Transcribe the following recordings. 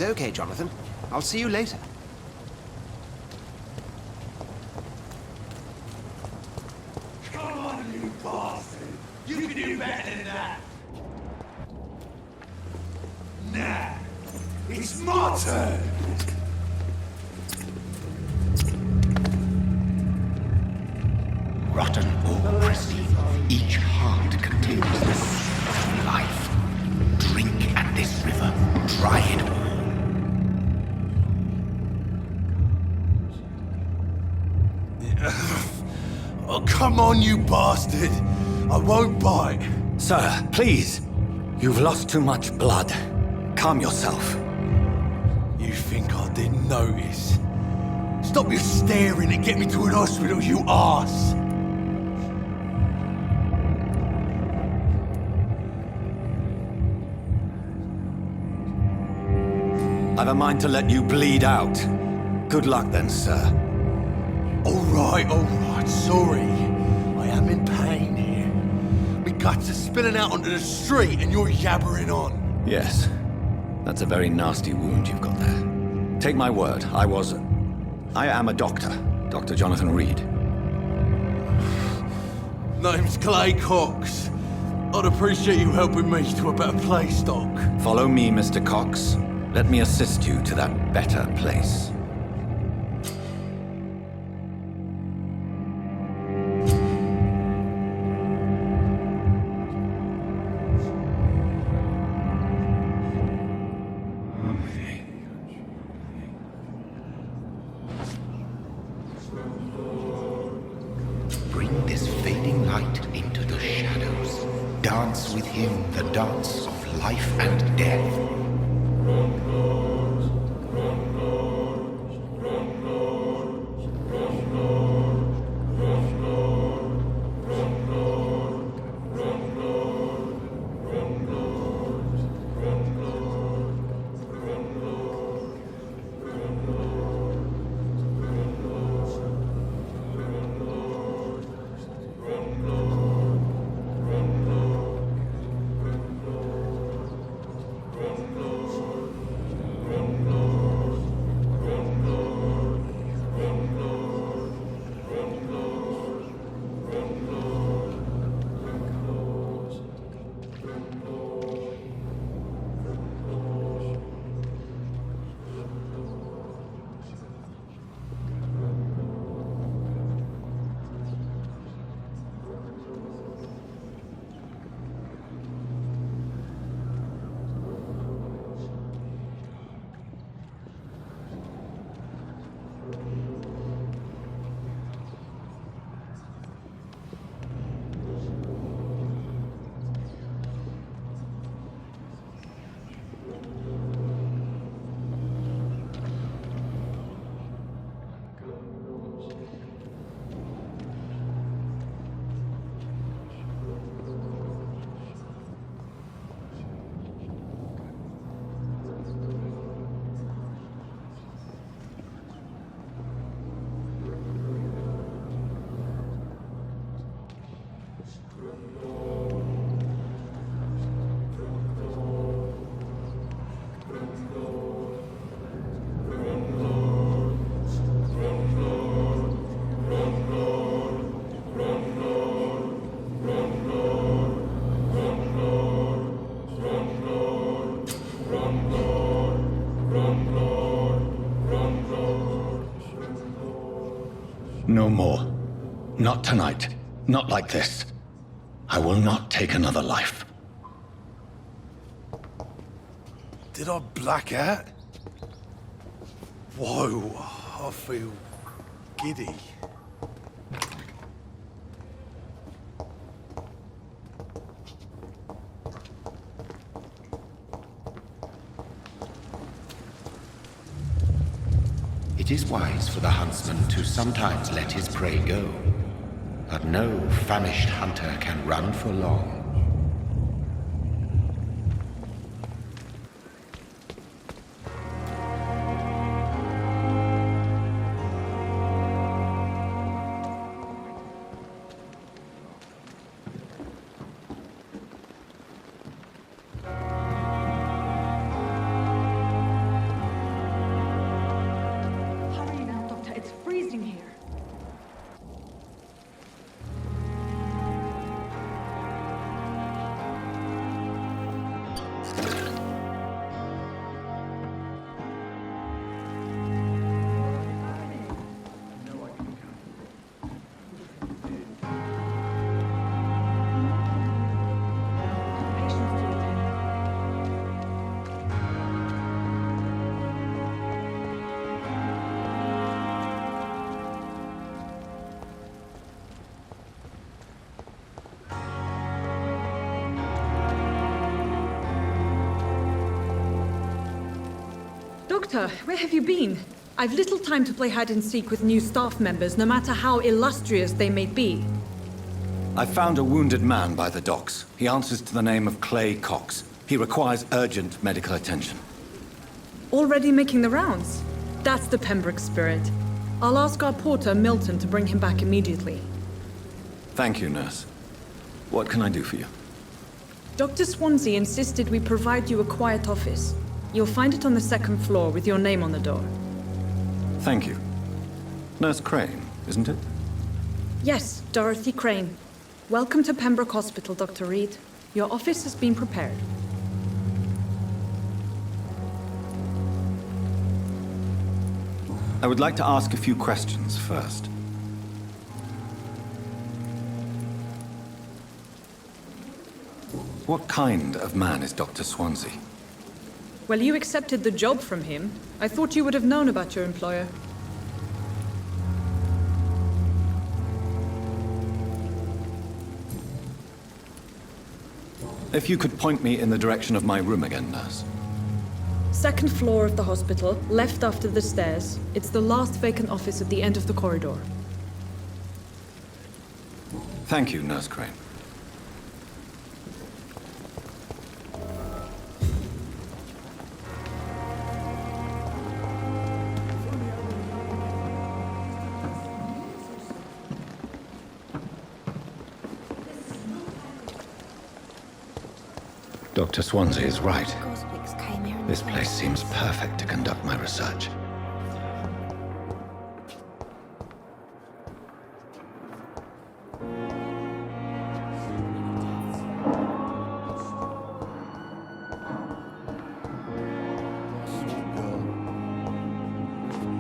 It's okay, Jonathan. I'll see you later. Come on, you bastard! You can do better than that! Nah, it's my turn! Rotten or pristine, each heart contains the source of life. Drink at this river, try it all. Oh, come on, you bastard! I won't bite! Sir, please. You've lost too much blood. Calm yourself. You think I didn't notice? Stop your staring and get me to an hospital, you arse! I've a mind to let you bleed out. Good luck then, sir. Alright, sorry. I am in pain here. My guts are spilling out onto the street and you're yabbering on. Yes. That's a very nasty wound you've got there. Take my word, I am a doctor. Dr. Jonathan Reed. Name's Clay Cox. I'd appreciate you helping me to a better place, Doc. Follow me, Mr. Cox. Let me assist you to that better place. Bring this fading light into the shadows. Dance with him the dance of life and death. No more. Not tonight. Not like this. I will not take another life. Did I black out? Whoa, I feel giddy. It is wise for the huntsman to sometimes let his prey go, but no famished hunter can run for long. Doctor, where have you been? I've little time to play hide and seek with new staff members, no matter how illustrious they may be. I found a wounded man by the docks. He answers to the name of Clay Cox. He requires urgent medical attention. Already making the rounds? That's the Pembroke spirit. I'll ask our porter, Milton, to bring him back immediately. Thank you, nurse. What can I do for you? Dr. Swansea insisted we provide you a quiet office. You'll find it on the second floor with your name on the door. Thank you. Nurse Crane, isn't it? Yes, Dorothy Crane. Welcome to Pembroke Hospital, Dr. Reed. Your office has been prepared. I would like to ask a few questions first. What kind of man is Dr. Swansea? Well, you accepted the job from him. I thought you would have known about your employer. If you could point me in the direction of my room again, nurse. Second floor of the hospital, left after the stairs. It's the last vacant office at the end of the corridor. Thank you, Nurse Crane. Dr. Swansea is right. This place seems perfect to conduct my research.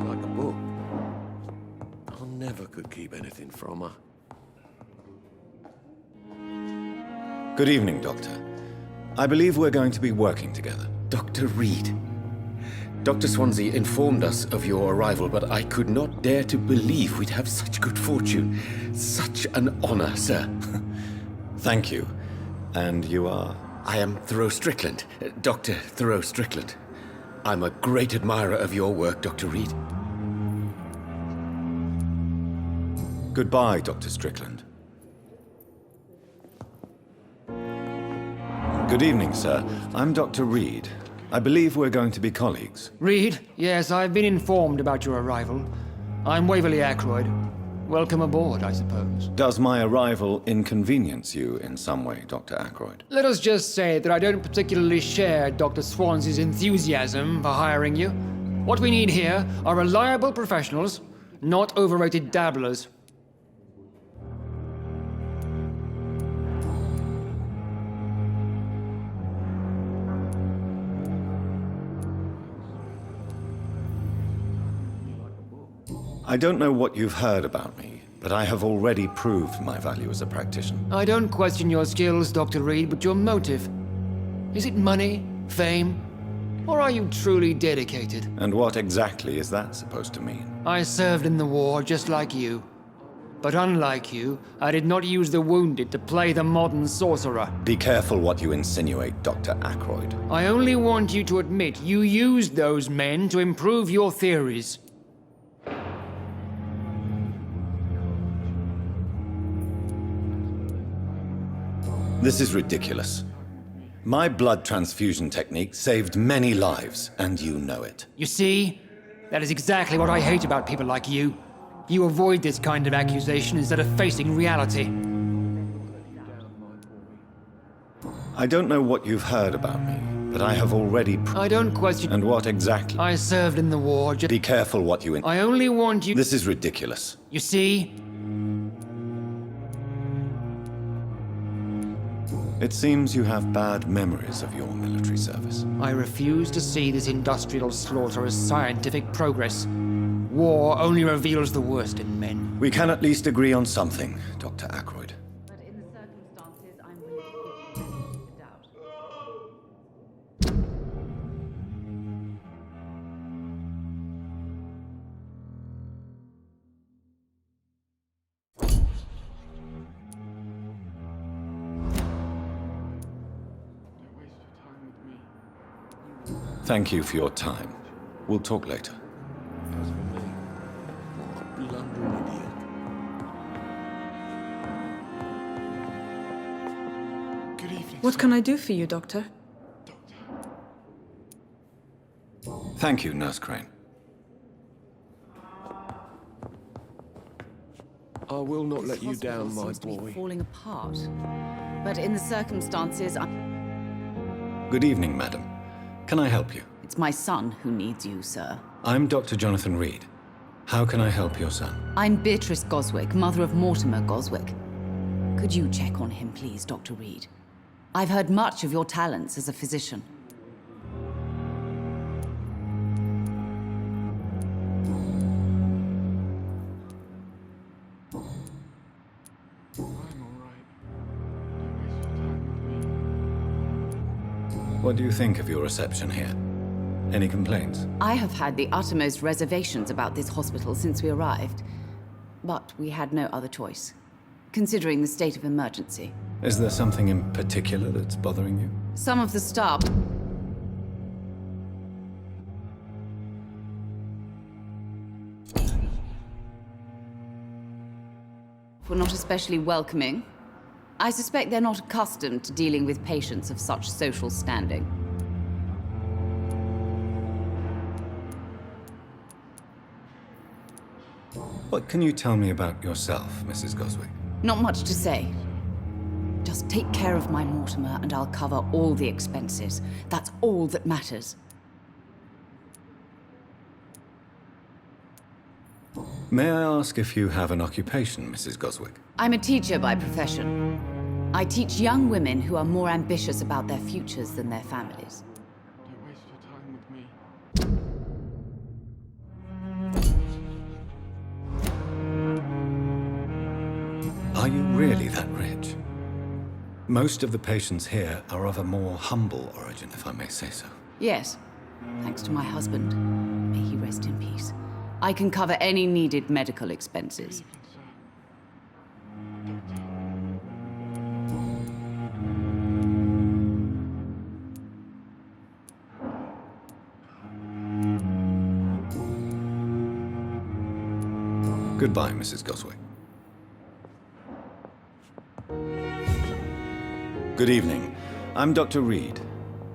Like a book. I never could keep anything from her. Good evening, Doctor. I believe we're going to be working together. Dr. Reed. Dr. Swansea informed us of your arrival, but I could not dare to believe we'd have such good fortune. Such an honor, sir. Thank you. And you are? I am Thoreau Strickland, Dr. Thoreau Strickland. I'm a great admirer of your work, Dr. Reed. Goodbye, Dr. Strickland. Good evening, sir. I'm Dr. Reed. I believe we're going to be colleagues. Reed, yes, I've been informed about your arrival. I'm Waverly Ackroyd. Welcome aboard, I suppose. Does my arrival inconvenience you in some way, Dr. Ackroyd? Let us just say that I don't particularly share Dr. Swansea's enthusiasm for hiring you. What we need here are reliable professionals, not overrated dabblers. I don't know what you've heard about me, but I have already proved my value as a practitioner. I don't question your skills, Dr. Reed, but your motive. Is it money, fame, or are you truly dedicated? And what exactly is that supposed to mean? I served in the war just like you. But unlike you, I did not use the wounded to play the modern sorcerer. Be careful what you insinuate, Dr. Ackroyd. I only want you to admit you used those men to improve your theories. This is ridiculous. My blood transfusion technique saved many lives, and you know it. You see? That is exactly what I hate about people like you. You avoid this kind of accusation instead of facing reality. I don't know what you've heard about me, but I have already I don't question... And what exactly? I served in the war just... Be careful what you... I only want you... This is ridiculous. You see? It seems you have bad memories of your military service. I refuse to see this industrial slaughter as scientific progress. War only reveals the worst in men. We can at least agree on something, Dr. Ackroyd. But in the circumstances, I'm willing to give the benefit of the doubt. Thank you for your time. We'll talk later. As for me, what a blundering idiot. Good evening, What sir. can I do for you, Doctor? Thank you, Nurse Crane. I will not This let you hospital down, my seems to be boy. falling apart. But in the circumstances, Good evening, madam. Can I help you? it's my son who needs you, sir. I'm Dr. Jonathan Reed. How can I help your son? I'm Beatrice Goswick, mother of Mortimer Goswick. Could you check on him, please, Dr. Reed? I've heard much of your talents as a physician. What do you think of your reception here? Any complaints? I have had the uttermost reservations about this hospital since we arrived. But we had no other choice, considering the state of emergency. Is there something in particular that's bothering you? Some of the staff were not especially welcoming. I suspect they're not accustomed to dealing with patients of such social standing. What can you tell me about yourself, Mrs. Goswick? Not much to say. Just take care of my Mortimer and I'll cover all the expenses. That's all that matters. May I ask if you have an occupation, Mrs. Goswick? I'm a teacher by profession. I teach young women who are more ambitious about their futures than their families. Don't waste your time with me. Are you really that rich? Most of the patients here are of a more humble origin, if I may say so. Yes, thanks to my husband. May he rest in peace. I can cover any needed medical expenses. Goodbye, Mrs. Goswick. Good evening. I'm Dr. Reed.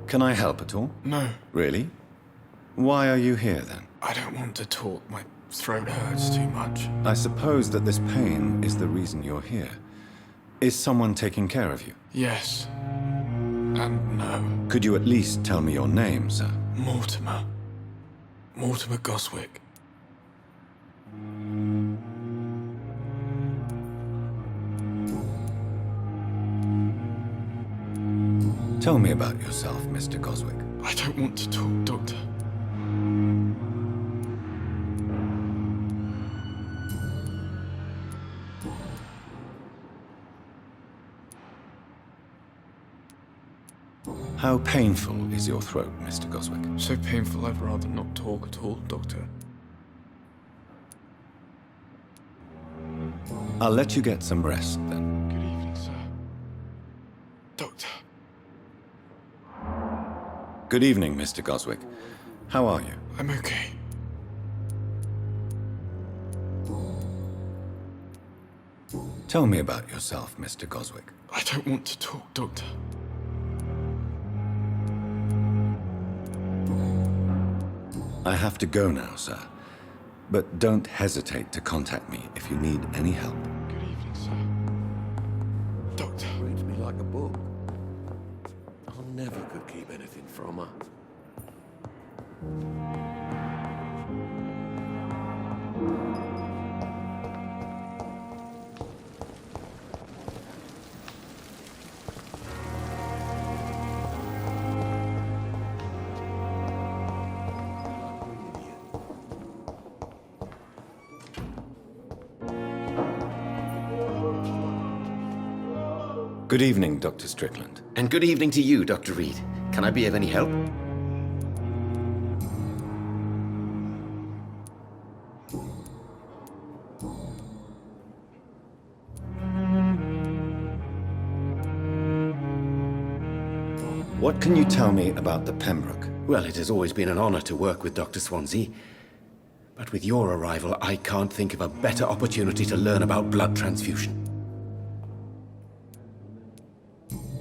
Can I help at all? No, Really? Why are you here, then? I don't want to talk. My throat hurts too much. I suppose that this pain is the reason you're here. Is someone taking care of you? Yes. And no. Could you at least tell me your name, sir? Mortimer. Mortimer Goswick. Tell me about yourself, Mr. Goswick. I don't want to talk, Doctor. How painful is your throat, Mr. Goswick? So painful I'd rather not talk at all, Doctor. I'll let you get some rest, then. Good evening, sir. Doctor. Good evening, Mr. Goswick. How are you? I'm okay. Tell me about yourself, Mr. Goswick. I don't want to talk, Doctor. I have to go now, sir. But don't hesitate to contact me if you need any help. Good evening, sir. Doctor. Reads me like a book. I never could keep anything from her. Good evening, Dr. Strickland. And good evening to you, Dr. Reed. Can I be of any help? What can you tell me about the Pembroke? Well, it has always been an honor to work with Dr. Swansea. But with your arrival, I can't think of a better opportunity to learn about blood transfusion.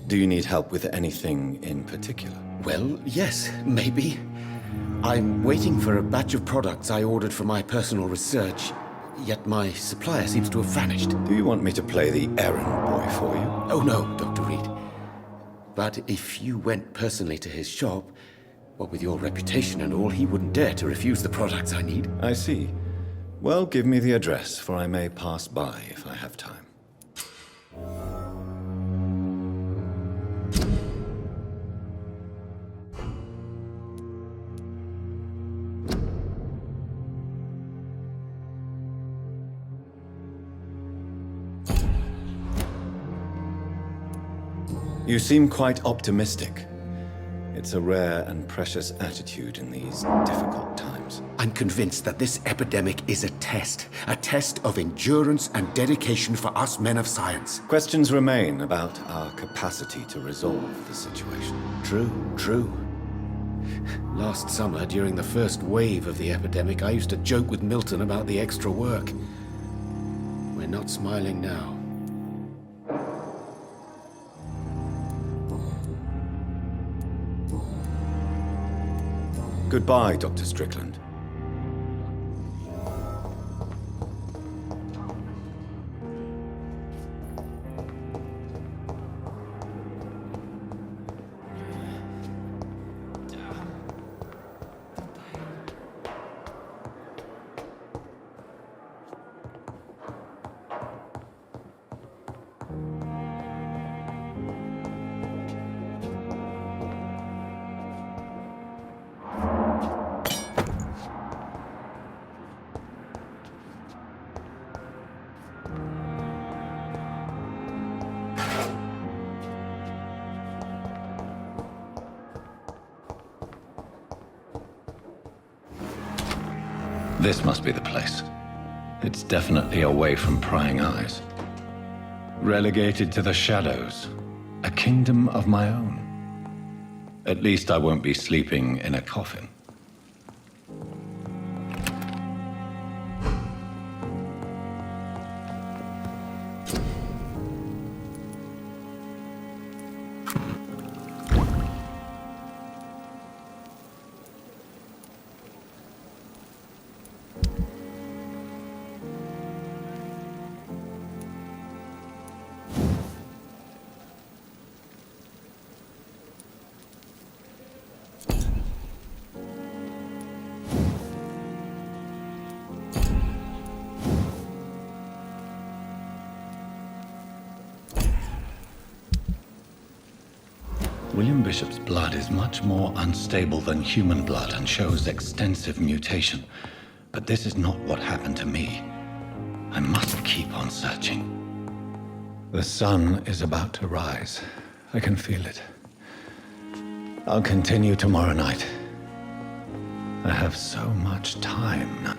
Do you need help with anything in particular? Well, yes, maybe. I'm waiting for a batch of products I ordered for my personal research, yet my supplier seems to have vanished. Do you want me to play the errand boy for you? Oh no, Dr. Reed. But if you went personally to his shop, what with your reputation and all, he wouldn't dare to refuse the products I need. I see. Well, give me the address, for I may pass by if I have time. You seem quite optimistic. It's a rare and precious attitude in these difficult times. I'm convinced that this epidemic is a test of endurance and dedication for us men of science. Questions remain about our capacity to resolve the situation. True. Last summer, during the first wave of the epidemic, I used to joke with Milton about the extra work. We're not smiling now. Goodbye, Dr. Strickland. This must be the place. It's definitely away from prying eyes. Relegated to the shadows. A kingdom of my own. At least I won't be sleeping in a coffin. William Bishop's blood is much more unstable than human blood and shows extensive mutation. But this is not what happened to me. I must keep on searching. The sun is about to rise. I can feel it. I'll continue tomorrow night. I have so much time now.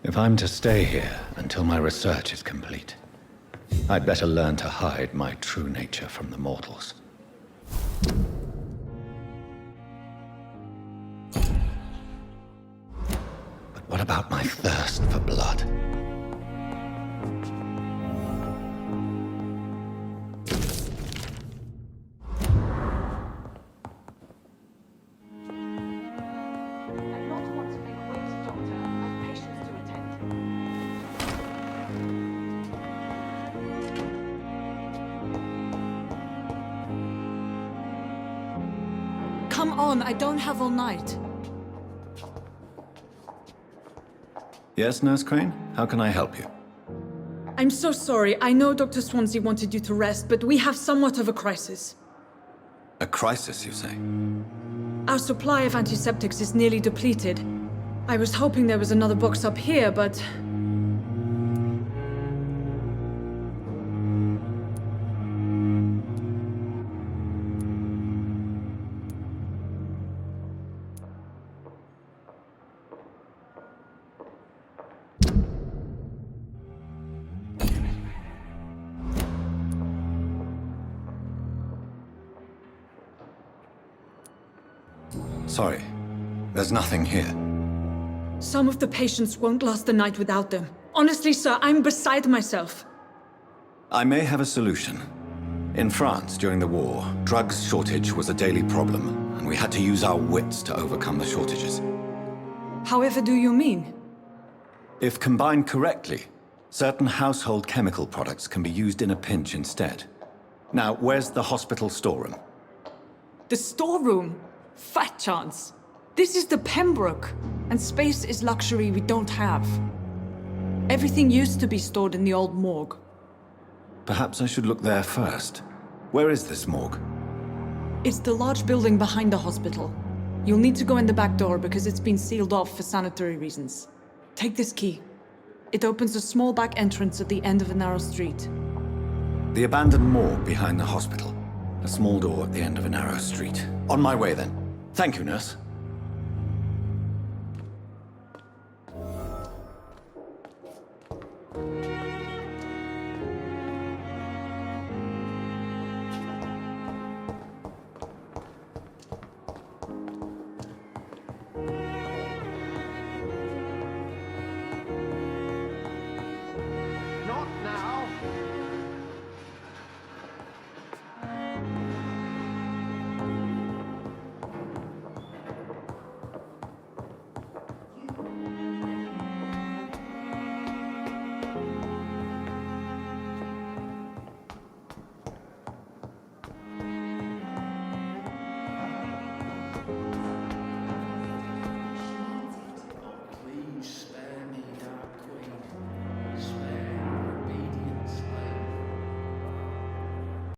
If I'm to stay here until my research is complete, I'd better learn to hide my true nature from the mortals. But what about my thirst for blood? come on, I don't have all night. Yes, Nurse Crane? How can I help you? I'm so sorry. I know Dr. Swansea wanted you to rest, but we have somewhat of a crisis. A crisis, you say? Our supply of antiseptics is nearly depleted. I was hoping there was another box up here, but... Sorry. There's nothing here. Some of the patients won't last the night without them. Honestly, sir, I'm beside myself. I may have a solution. In France, during the war, drugs shortage was a daily problem, and we had to use our wits to overcome the shortages. However do you mean? If combined correctly, certain household chemical products can be used in a pinch instead. Now, where's the hospital storeroom? The storeroom? Fat chance. This is the Pembroke, and space is luxury we don't have. Everything used to be stored in the old morgue. Perhaps I should look there first. Where is this morgue? It's the large building behind the hospital. You'll need to go in the back door because it's been sealed off for sanitary reasons. Take this key. It opens a small back entrance at the end of a narrow street. The abandoned morgue behind the hospital. A small door at the end of a narrow street. On my way then. Thank you, nurse.